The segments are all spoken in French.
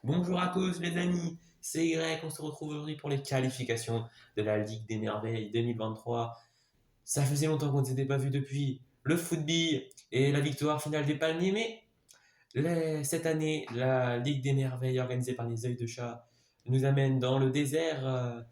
Bonjour à tous les amis, c'est Y, on se retrouve aujourd'hui pour les qualifications de la Ligue des Merveilles 2023. Ça faisait longtemps qu'on ne s'était pas vu depuis le football et la victoire finale des Palmiers, mais cette année, la Ligue des Merveilles organisée par les Œils de Chat nous amène dans le désert,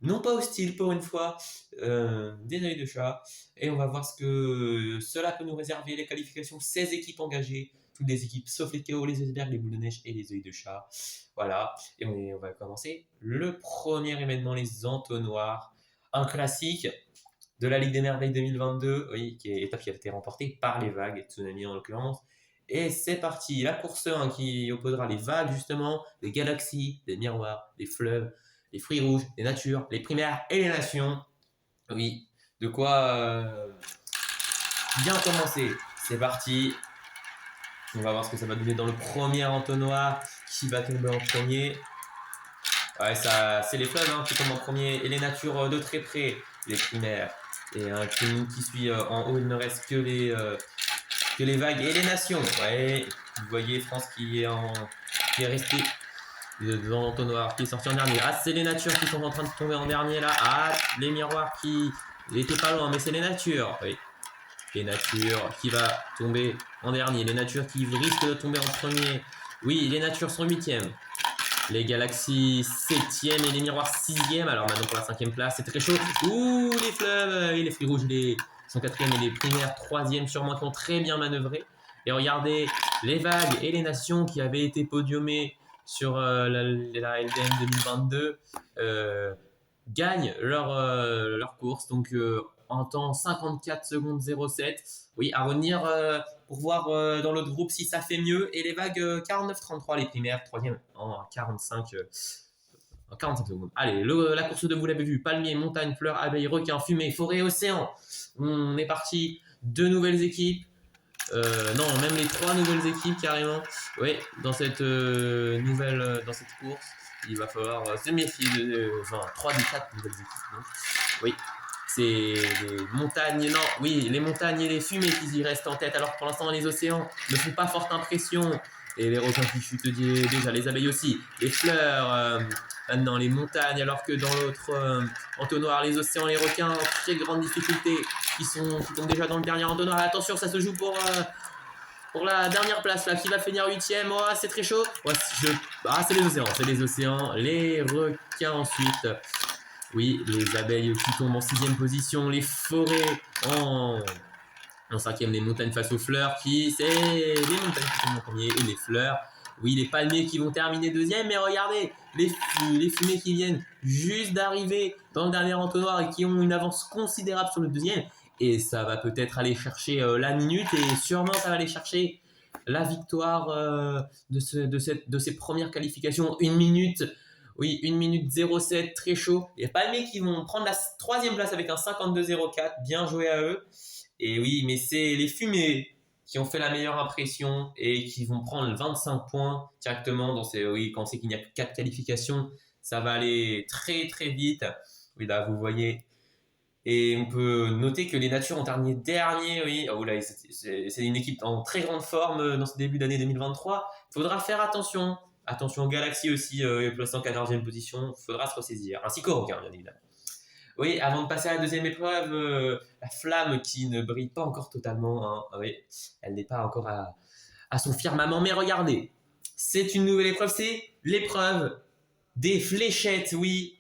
non pas hostile pour une fois, des Œils de Chat, et on va voir ce que cela peut nous réserver. Les qualifications, 16 équipes engagées, toutes les équipes sauf les KO, les icebergs, les boules de neige et les œils de chat. Voilà, et on va commencer le premier événement, les entonnoirs, un classique de la Ligue des Merveilles 2022, oui, étape qui a été remportée par les vagues, Tsunami en l'occurrence. Et c'est parti, la course 1 qui opposera les vagues justement, les galaxies, les miroirs, les fleuves, les fruits rouges, les natures, les primaires et les nations. Oui, de quoi bien commencer. C'est parti. On va voir ce que ça va donner dans le premier entonnoir. Qui va tomber en premier? Ouais, ça, c'est les fleuves qui tombent en premier. Et les natures de très près, les primaires. Et un qui suit en haut, il ne reste que les vagues et les nations. Ouais, vous voyez France qui est resté dans l'entonnoir, qui est sorti en dernier. Ah, c'est les natures qui sont en train de tomber en dernier là. Ah, les miroirs qui étaient pas loin, mais c'est les natures. Oui. Les natures qui va tomber en dernier. Les natures qui risquent de tomber en premier. Oui, les natures sont 8e. Les galaxies 7e et les miroirs 6e. Alors maintenant pour la 5e place, c'est très chaud. Ouh, les fleuves et les fruits rouges sont 4e et les primaires 3e sûrement qui ont très bien manœuvré. Et regardez les vagues et les nations qui avaient été podiumées sur la LDM 2022 gagnent leur course. Donc en temps 54 secondes 07. Oui, à revenir pour voir dans l'autre groupe si ça fait mieux. Et les vagues 49-33, les primaires, 3e en 45 secondes. Allez, la course de vous l'avez vu. Palmier, montagne, fleurs, abeilles, requins, fumée, forêt, océan. On est parti. 2 nouvelles équipes. Non, même les 3 nouvelles équipes carrément. Oui, dans cette course, il va falloir se méfier de 3 des 4 nouvelles équipes. Donc. Oui, c'est les montagnes, non, oui, les montagnes et les fumées qui y restent en tête, alors que pour l'instant les océans ne font pas forte impression. Et les requins qui chutent déjà, les abeilles aussi, les fleurs, maintenant les montagnes, alors que dans l'autre entonnoir, les océans, les requins, très grande difficulté, qui tombent déjà dans le dernier entonnoir. Attention, ça se joue pour la dernière place là, qui va finir 8e. Oh, c'est très chaud. Ouais, c'est les océans, les requins ensuite. Oui, les abeilles qui tombent en 6e position, les forêts en 5e, les montagnes face aux fleurs, c'est les montagnes qui tombent en premier et les fleurs. Oui, les palmiers qui vont terminer 2e, mais regardez, les fumées qui viennent juste d'arriver dans le dernier entonnoir et qui ont une avance considérable sur le 2e. Et ça va peut-être aller chercher la minute et sûrement ça va aller chercher la victoire de ces premières qualifications. 1 minute. Oui, 1 minute 07, très chaud. Il y a Palmiers qui vont prendre la 3e place avec un 52-04. Bien joué à eux. Et oui, mais c'est les fumées qui ont fait la meilleure impression et qui vont prendre 25 points directement. Oui, quand c'est qu'il n'y a que 4 qualifications, ça va aller très très vite. Oui, là, vous voyez. Et on peut noter que les natures ont terminé dernier. Oui, oh là, c'est une équipe en très grande forme dans ce début d'année 2023. Il faudra faire attention. Attention aux Galaxies aussi, placé en 14e position, il faudra se ressaisir. Ainsi qu'aux requins, bien évidemment. Oui, avant de passer à la deuxième épreuve, la flamme qui ne brille pas encore totalement. Oui, elle n'est pas encore à son firmament. Mais regardez, c'est une nouvelle épreuve, c'est l'épreuve des fléchettes. Oui,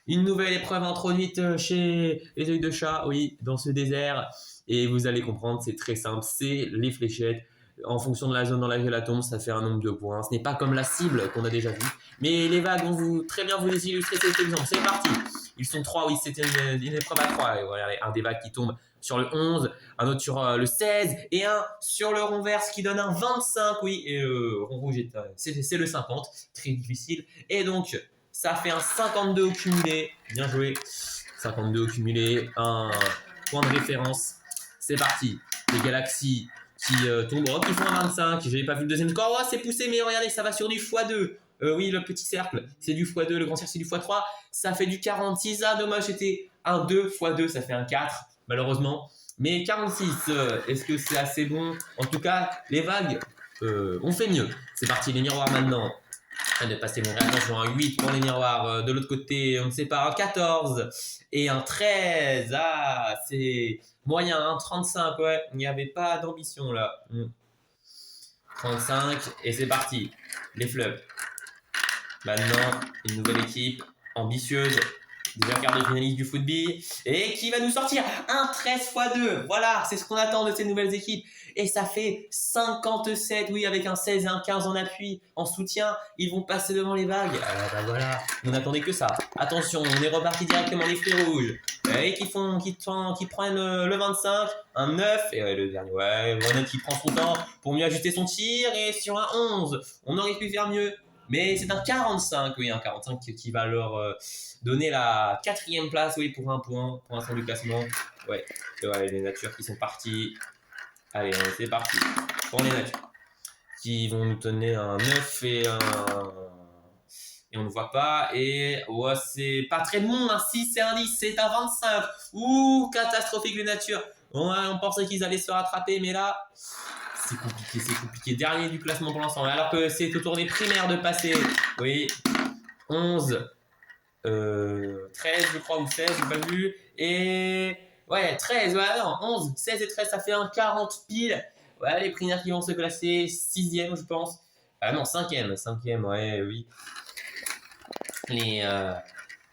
une nouvelle épreuve introduite chez les œils de chat, oui, dans ce désert. Et vous allez comprendre, c'est très simple, c'est les fléchettes. En fonction de la zone dans laquelle elle tombe, ça fait un nombre de points. Ce n'est pas comme la cible qu'on a déjà vu. Mais les vagues vont très bien vous illustrer cet exemple. C'est parti. Ils sont 3, oui, c'était une épreuve à 3. Et voilà, un des vagues qui tombe sur le 11, un autre sur le 16 et un sur le rond vert, ce qui donne un 25, oui. Et le rond rouge, c'est le 50. Très difficile. Et donc, ça fait un 52 au cumulé. Bien joué. 52 au cumulé. Un point de référence. C'est parti. Les galaxies qui tombent, qui font un 25. Je n'avais pas vu le deuxième score. Oh, c'est poussé, mais regardez, ça va sur du x2. Oui, le petit cercle, c'est du x2. Le grand cercle, c'est du x3. Ça fait du 46. Ah, dommage, c'était un 2 x2. Ça fait un 4, malheureusement. Mais 46, est-ce que c'est assez bon? En tout cas, les vagues ont fait mieux. C'est parti, les miroirs maintenant. De passer mon attention, un 8 pour les miroirs. De l'autre côté, on ne sait pas, un 14 et un 13. Ah, c'est moyen, un 35, ouais. Il n'y avait pas d'ambition là. 35 et c'est parti. Les fleuves. Maintenant, une nouvelle équipe ambitieuse. Déjà quart de finaliste du football. Et qui va nous sortir un 13 x 2. Voilà, c'est ce qu'on attend de ces nouvelles équipes. Et ça fait 57, oui, avec un 16 et un 15 en appui, en soutien. Ils vont passer devant les vagues. Ah bah voilà, on n'attendait que ça. Attention, on est reparti directement les fruits rouges. Et qui prennent le 25, un 9. Et ouais, le dernier, ouais, Renan qui prend son temps pour mieux ajuster son tir. Et sur un 11, on aurait pu faire mieux. Mais c'est un 45, oui, un 45 qui va leur donner la 4e place, oui, pour un point, pour l'instant du classement. Ouais, les natures qui sont parties. Allez, c'est parti pour les natures. Qui vont nous donner un 9 et on ne voit pas. Et ouais, c'est pas très bon, un 6 et un 10, c'est un 25. Ouh, catastrophique les natures. On pensait qu'ils allaient se rattraper, mais là, c'est compliqué. Dernier du classement pour l'instant. Alors que c'est au tour des primaires de passer. Oui, 11, 13, je crois, ou 16, j'ai pas vu. Et ouais, 13, ouais, non, 11, 16 et 13, ça fait un 40 pile. Ouais, les primaires qui vont se classer 6e, je pense. Ah non, 5e, ouais, oui.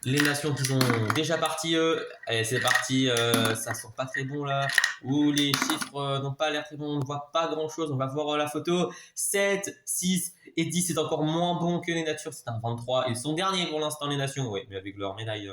Les nations qui sont déjà parties, eux. Allez, c'est parti, ça sent pas très bon là. Où les chiffres n'ont pas l'air très bons, on ne voit pas grand chose. On va voir la photo. 7, 6 et 10, c'est encore moins bon que les natures. C'est un 23. Ils sont derniers pour l'instant, les nations. Oui, mais avec leur médaille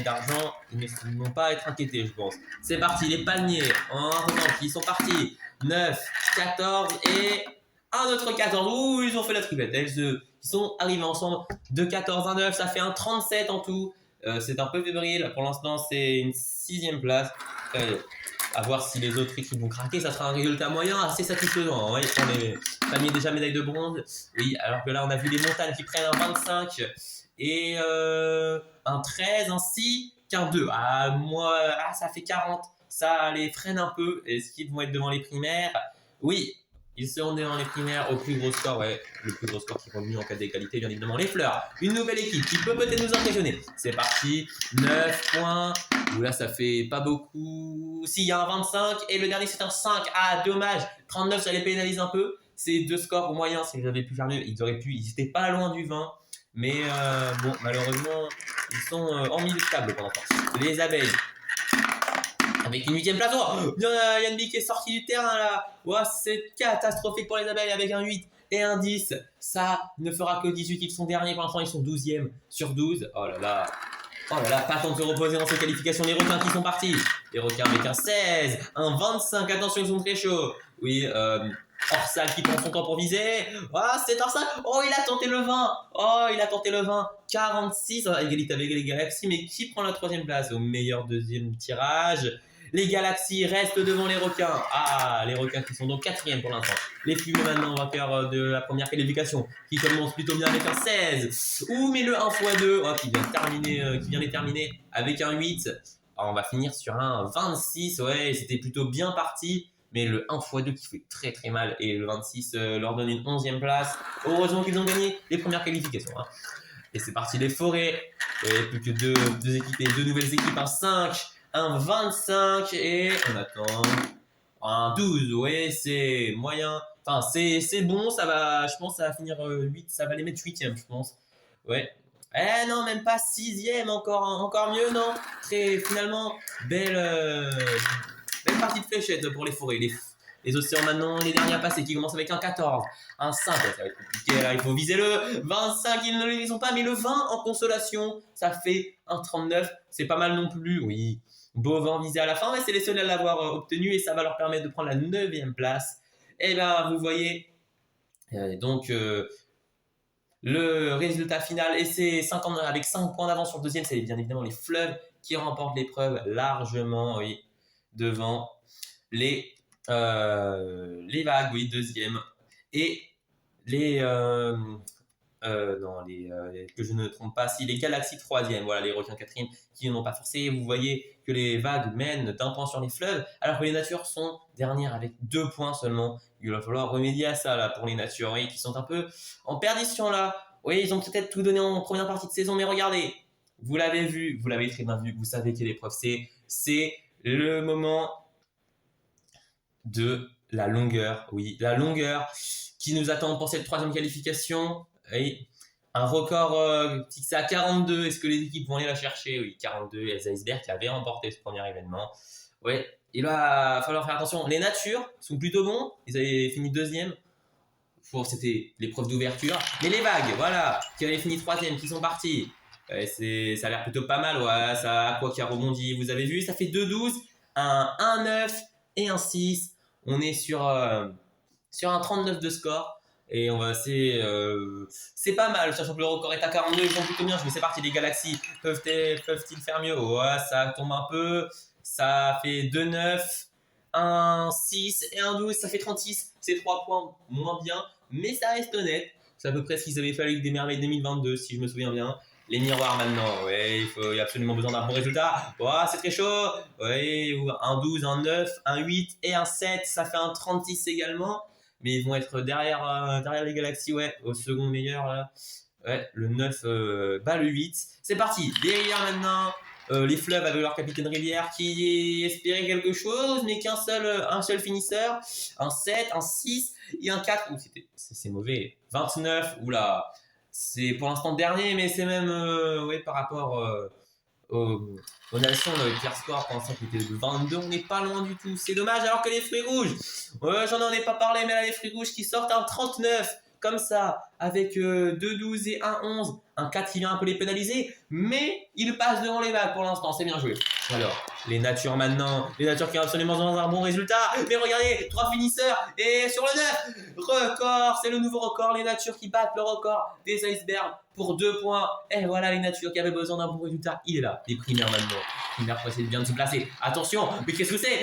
d'argent, ils ne vont pas être inquiétés, je pense. C'est parti, les paniers en revanche, ils sont partis. 9, 14 et un autre 14. Ouh, ils ont fait la triplette. Ils sont arrivés ensemble. De 14 à 9, ça fait un 37 en tout. C'est un peu fébrile. Pour l'instant, c'est une 6e place. À voir si les autres équipes vont craquer. Ça sera un résultat moyen assez satisfaisant. Ouais, ils font les paniers déjà médaille de bronze. Oui, alors que là, on a vu les montagnes qui prennent un 25 et un 13, un 6, qu'un 2. Ça fait 40. Ça les freine un peu. Est-ce qu'ils vont être devant les primaires? Oui, ils seront devant les primaires au plus gros score. Ouais, le plus gros score qui est revenu en cas d'égalité, bien évidemment. Les fleurs, une nouvelle équipe qui peut peut-être nous impressionner. C'est parti, 9 points. Où là, ça fait pas beaucoup. Si, il y a un 25 et le dernier, c'est un 5. Ah, dommage. 39, ça les pénalise un peu. C'est 2 scores moyens. S'ils avaient pu faire mieux, ils étaient pas loin du 20. Mais bon, malheureusement, ils sont en milieu de table pour l'instant. Les abeilles. Avec une 8e place. Oh, il y a Yann qui est sorti du terrain là. Oh, c'est catastrophique pour les abeilles avec un 8 et un 10. Ça ne fera que 18. Ils sont derniers pour l'instant. Ils sont 12e sur 12. Oh là là. Oh là là, pas temps de se reposer dans ces qualifications. Les requins qui sont partis. Les requins avec un 16, un 25. Attention, ils sont très chauds. Oui, Orsal qui prend son temps pour viser. Ah, c'est Orsal. Oh, il a tenté le 20. Oh, il a tenté le 20. 46. Égalité avec les Galaxies. Mais qui prend la 3e place au meilleur 2e tirage? Les Galaxies restent devant les requins. Ah, les requins qui sont donc 4e pour l'instant. Les fumées maintenant, on va faire de la première qualification qui commence plutôt bien avec un 16. Ouh, mais le 1 x 2 qui vient les terminer avec un 8. Alors, on va finir sur un 26. Ouais, c'était plutôt bien parti. Mais le 1 x 2 qui fait très très mal. Et le 26 leur donne une 11e place. Heureusement qu'ils ont gagné les premières qualifications. Hein. Et c'est parti, les forêts. Et plus que deux équipes et 2 nouvelles équipes. Un 5. Un 25 et on attend un 12, ouais, c'est moyen. Enfin, c'est bon, ça va, je pense que ça va finir 8, ça va les mettre 8e, je pense. Ouais. Eh non, même pas 6e, encore mieux, non? Finalement, belle partie de fléchette pour les forêts. Les océans maintenant, les derniers à passer qui commencent avec un 14, un 5, ça va être compliqué, là, il faut viser le 25, ils ne les ont pas, mais le 20 en consolation, ça fait un 39, c'est pas mal non plus, oui. Beau vent visé à la fin, mais c'est les seuls à l'avoir obtenu et ça va leur permettre de prendre la 9e place. Et bien, vous voyez, donc le résultat final, et c'est avec 5 points d'avance sur le 2e, c'est bien évidemment les fleuves qui remportent l'épreuve largement, oui, devant les vagues, oui, 2e. Et Non, que je ne me trompe pas, si les galaxies 3e, voilà, les requins 4e qui n'ont pas forcé. Vous voyez que les vagues mènent d'un point sur les fleuves, alors que les natures sont dernières avec 2 points seulement. Il va falloir remédier à ça là pour les natures, oui, qui sont un peu en perdition là. Oui, ils ont peut-être tout donné en première partie de saison, mais regardez, vous l'avez vu, vous l'avez très bien vu, vous savez quelle épreuve c'est le moment de la longueur, oui, la longueur qui nous attend pour cette 3e qualification. Et un record fixé à 42. Est-ce que les équipes vont aller la chercher? Oui, 42. Et les Icebergs qui avaient remporté ce premier événement. Ouais, il va falloir faire attention. Les natures sont plutôt bons. Ils avaient fini 2e. C'était l'épreuve d'ouverture. Mais les vagues, voilà, qui avaient fini 3e, qui sont partis. Ça a l'air plutôt pas mal. Ouais, ça, quoi qui a rebondi. Vous avez vu, ça fait 2-12, un 1-9 et un 6. On est sur un 39 de score. Et c'est pas mal, sachant que le record est à 42, ils sont plutôt bien. Mais c'est parti, les Galaxies peuvent-ils faire mieux? Ouais, ça tombe un peu. Ça fait 2-9, 1-6 et 1-12, ça fait 36. C'est 3 points moins bien, mais ça reste honnête. C'est à peu près ce qu'ils avaient fait avec des merveilles 2022, si je me souviens bien. Les miroirs maintenant, ouais, il y a absolument besoin d'un bon résultat. Ouais, c'est très chaud. Ouais, un 12, un 9, un 8 et un 7, ça fait un 36 également. Mais ils vont être derrière les Galaxies, ouais, au second meilleur. Là. Ouais, le 9 bat le 8. C'est parti, derrière maintenant. Les fleuves avec leur capitaine Rivière qui espérait quelque chose, mais un seul finisseur. Un 7, un 6 et un 4. Ouh, c'est mauvais. 29, oula. C'est pour l'instant dernier, mais c'est même ouais, par rapport aux nations, le pire score pour l'instant qui était de 22, on n'est pas loin du tout. C'est dommage, alors que les fruits rouges, ouais, j'en ai pas parlé, mais là, les fruits rouges qui sortent un 39, comme ça, avec 2-12 et 1-11. Un 4 qui vient un peu les pénaliser, mais il passe devant les vagues pour l'instant, c'est bien joué. Alors, les natures maintenant, les natures qui ont absolument dans un bon résultat. Mais regardez, 3 finisseurs et sur le 9, record, c'est le nouveau record. Les natures qui battent le record des icebergs pour 2 points. Et voilà les natures qui avaient besoin d'un bon résultat. Il est là, les primaires maintenant. Primaires pour essayer de bien se placer. Attention, mais qu'est-ce que c'est?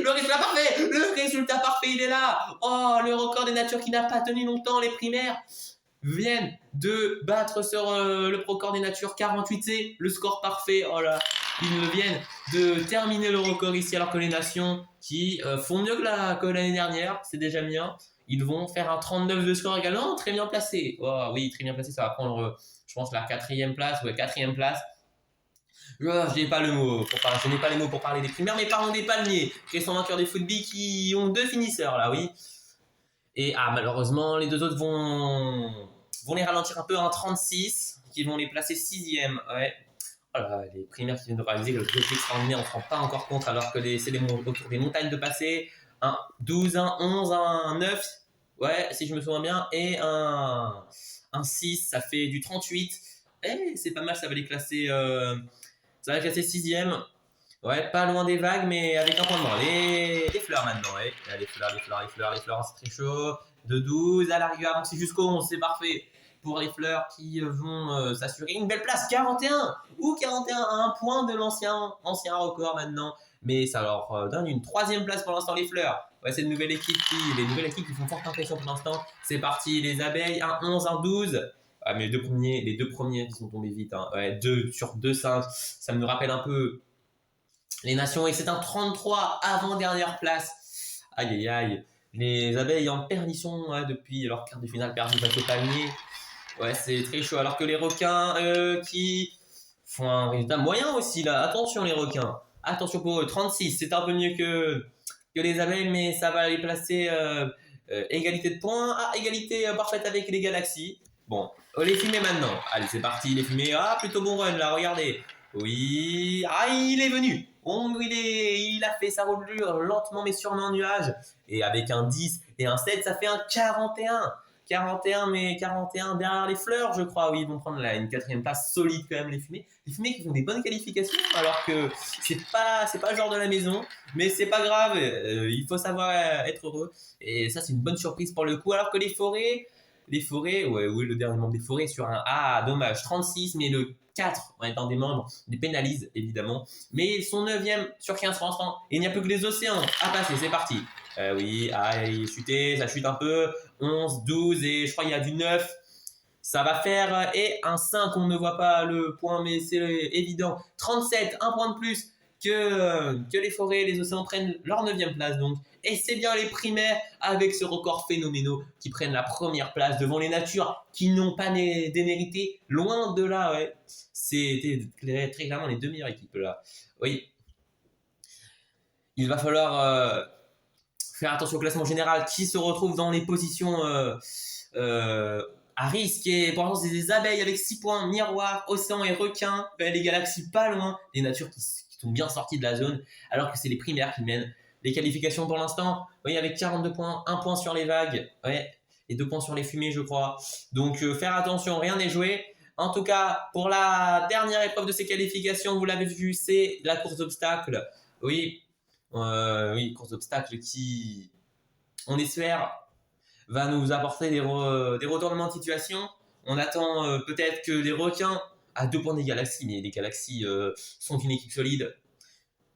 Le résultat parfait. Le résultat parfait, il est là. Oh, le record des natures qui n'a pas tenu longtemps, les primaires viennent de battre sur le record des natures 48, c'est le score parfait. Oh là, ils viennent de terminer le record ici, alors que les nations qui font mieux que l'année dernière, c'est déjà bien. Ils vont faire un 39 de score également, très bien placé. Oh, oui, très bien placé, ça va prendre, je pense, la 4e place. Ouais, 4e place. Je n'ai pas le mot je n'ai pas les mots pour parler des primaires, mais parlons des palmiers, qui sont vainqueurs des football, qui ont 2 finisseurs là, oui. Et malheureusement, les 2 autres vont les ralentir un peu à un 36, qui vont les placer 6e. Ouais. Voilà, les primaires qui viennent de réaliser le truc extraordinaire, on ne se rend pas encore compte, alors que c'est autour des montagnes de passer. Un 12, un 11, un 9, ouais, si je me souviens bien, et un 6, ça fait du 38. Eh, c'est pas mal, ça va les classer, ça va les classer 6e. Ouais, pas loin des vagues, mais avec un point de moins. Les fleurs maintenant, ouais. Les fleurs, c'est très chaud. De 12 à l'arrivée, avancer jusqu'au 11, c'est parfait. Pour les fleurs qui vont s'assurer une belle place, 41 ou 41 à un point de l'ancien record maintenant. Mais ça leur donne une 3e place pour l'instant, les fleurs. Ouais, c'est les nouvelles équipes qui font forte impression pour l'instant. C'est parti, les abeilles, un 11, un 12. Ah, mais les deux premiers qui sont tombés vite. Hein. Ouais, 2 sur 2, 5. Ça me rappelle un peu les nations, et c'est un 33 avant-dernière place. Aïe aïe aïe. Les abeilles en perdition depuis leur quart de finale perdu face au palmier. Ouais, c'est très chaud. Alors que les requins qui font un résultat moyen aussi là. Attention les requins. Attention pour eux. 36, c'est un peu mieux que les abeilles, mais ça va les placer égalité de points. Ah, égalité parfaite avec les galaxies. Bon, les fumées maintenant. Allez, c'est parti, les fumées. Ah, plutôt bon run là, regardez. Oui, ah, il est venu. Il a fait sa roulure lentement mais sûrement en nuage. Et avec un 10 et un 7, ça fait un 41. 41, mais 41 derrière les fleurs, je crois. Oui, ils vont prendre là une 4e place solide quand même, les fumées. Les fumées qui font des bonnes qualifications, alors que c'est pas le genre de la maison. Mais c'est pas grave, il faut savoir être heureux. Et ça, c'est une bonne surprise pour le coup. Alors que les forêts, ouais, oui, le dernier membre des forêts sur un dommage, 36, mais le 4 en étant des membres, les pénalise évidemment. Mais ils sont 9e sur 15 pour l'instant. Et il n'y a plus que les océans à passer, c'est parti. Oui, il chutait, ça chute un peu. 11, 12 et je crois qu'il y a du 9. Ça va faire et un 5, on ne voit pas le point, mais c'est évident. 37, un point de plus que les forêts et les océans prennent leur 9e place. Donc. Et c'est bien les primaires avec ce record phénoménal qui prennent la première place devant les natures qui n'ont pas démérité. Loin de là, ouais. C'était très clairement les 2 meilleures équipes là. Oui. Il va falloir faire attention au classement général qui se retrouve dans les positions à risque. Et pour l'instant, c'est des abeilles avec 6 points, miroir, océan et requin. Les galaxies pas loin, les natures qui sont bien sorties de la zone, alors que c'est les primaires qui mènent. Les qualifications pour l'instant, oui, avec 42 points, 1 point sur les vagues, ouais, et 2 points sur les fumées, je crois. Donc faire attention, rien n'est joué. En tout cas, pour la dernière épreuve de ces qualifications, vous l'avez vu, c'est la course d'obstacles. Oui, course d'obstacles qui, on espère, va nous apporter des retournements de situation. On attend peut-être que les requins, à 2 points des galaxies, mais les galaxies sont une équipe solide.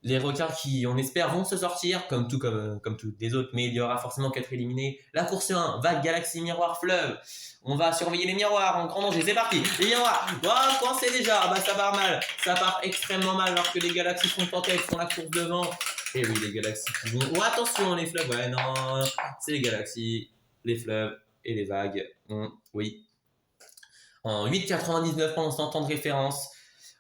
Les requins qui, on espère, vont se sortir, comme tous les autres, mais il y aura forcément 4 éliminés. La course 1, vague, galaxie, miroir, fleuve. On va surveiller les miroirs en grand danger. C'est parti, les miroirs. Oh, coincé déjà. Bah, ça part mal. Ça part extrêmement mal alors que les galaxies sont en tête, font la course devant. Et oui, les galaxies qui vont. Oh, attention, les fleuves. Ouais, non. C'est les galaxies, les fleuves et les vagues. Oui. En 8,99 pendant ce temps de référence.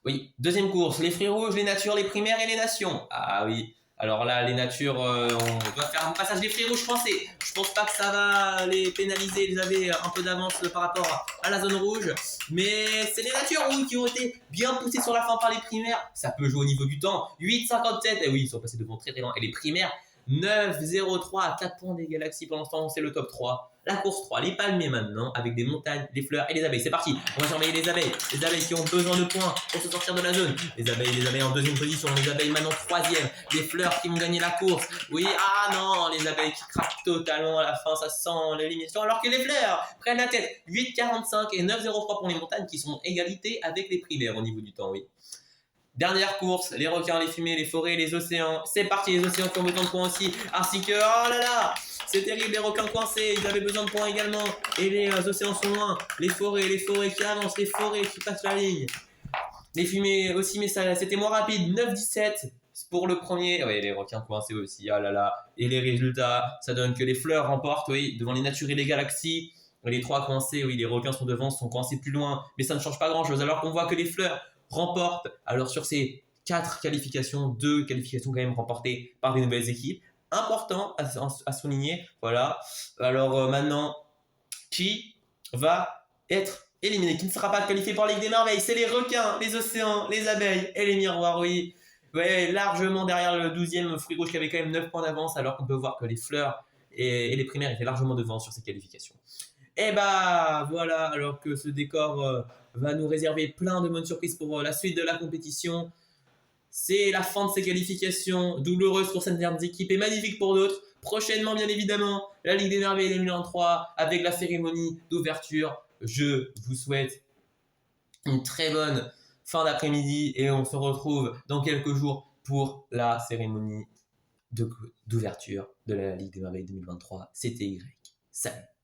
Oui, deuxième course, les fruits rouges, les natures, les primaires et les nations. Ah oui, alors là, les natures, on doit faire un passage des fruits rouges français. Je pense pas que ça va les pénaliser, ils avaient un peu d'avance par rapport à la zone rouge. Mais c'est les natures, oui, qui ont été bien poussées sur la fin par les primaires. Ça peut jouer au niveau du temps. 8,57, et oui, ils sont passés devant très loin. Et les primaires, 9,03 à 4 points des galaxies. Pour l'instant, c'est le top 3. La course 3, les palmiers maintenant, avec des montagnes, des fleurs et les abeilles. C'est parti, on va surveiller les abeilles. Les abeilles qui ont besoin de points pour se sortir de la zone. Les abeilles en deuxième position. Les abeilles maintenant troisième. Les fleurs qui vont gagner la course. Oui, ah non, les abeilles qui craquent totalement à la fin. Ça sent l'élimination. Alors que les fleurs prennent la tête. 8,45 et 9,03 pour les montagnes qui sont égalité avec les primaires au niveau du temps, oui. Dernière course, les requins, les fumées, les forêts, les océans. C'est parti, les océans qui ont besoin de points aussi. Ainsi que, oh là là, c'est terrible, les requins coincés, ils avaient besoin de points également. Et les océans sont loin. Les forêts qui avancent, les forêts qui passent la ligne. Les fumées aussi, mais c'était moins rapide. 9,17 pour le premier. Oui, les requins coincés aussi, ah là là. Et les résultats, ça donne que les fleurs remportent, oui, devant les natures et les galaxies. Les 3 coincés, oui, les requins sont devant, sont coincés plus loin. Mais ça ne change pas grand-chose, alors qu'on voit que les fleurs remporte. Alors sur ces 4 qualifications, 2 qualifications quand même remportées par des nouvelles équipes. Important à souligner. Voilà. Alors maintenant, qui va être éliminé, qui ne sera pas qualifié pour la Ligue des Merveilles? C'est les requins, les océans, les abeilles et les miroirs, oui. Ouais, largement derrière le 12e fruit rouge qui avait quand même 9 points d'avance, alors qu'on peut voir que les fleurs et les primaires étaient largement devant sur ces qualifications. Et bah voilà, alors que ce décor va nous réserver plein de bonnes surprises pour la suite de la compétition. C'est la fin de ces qualifications, douloureuse pour certaines équipes et magnifique pour d'autres. Prochainement, bien évidemment, la Ligue des Merveilles 2023 avec la cérémonie d'ouverture. Je vous souhaite une très bonne fin d'après-midi et on se retrouve dans quelques jours pour la cérémonie d'ouverture de la Ligue des Merveilles 2023. C'était Y. Salut!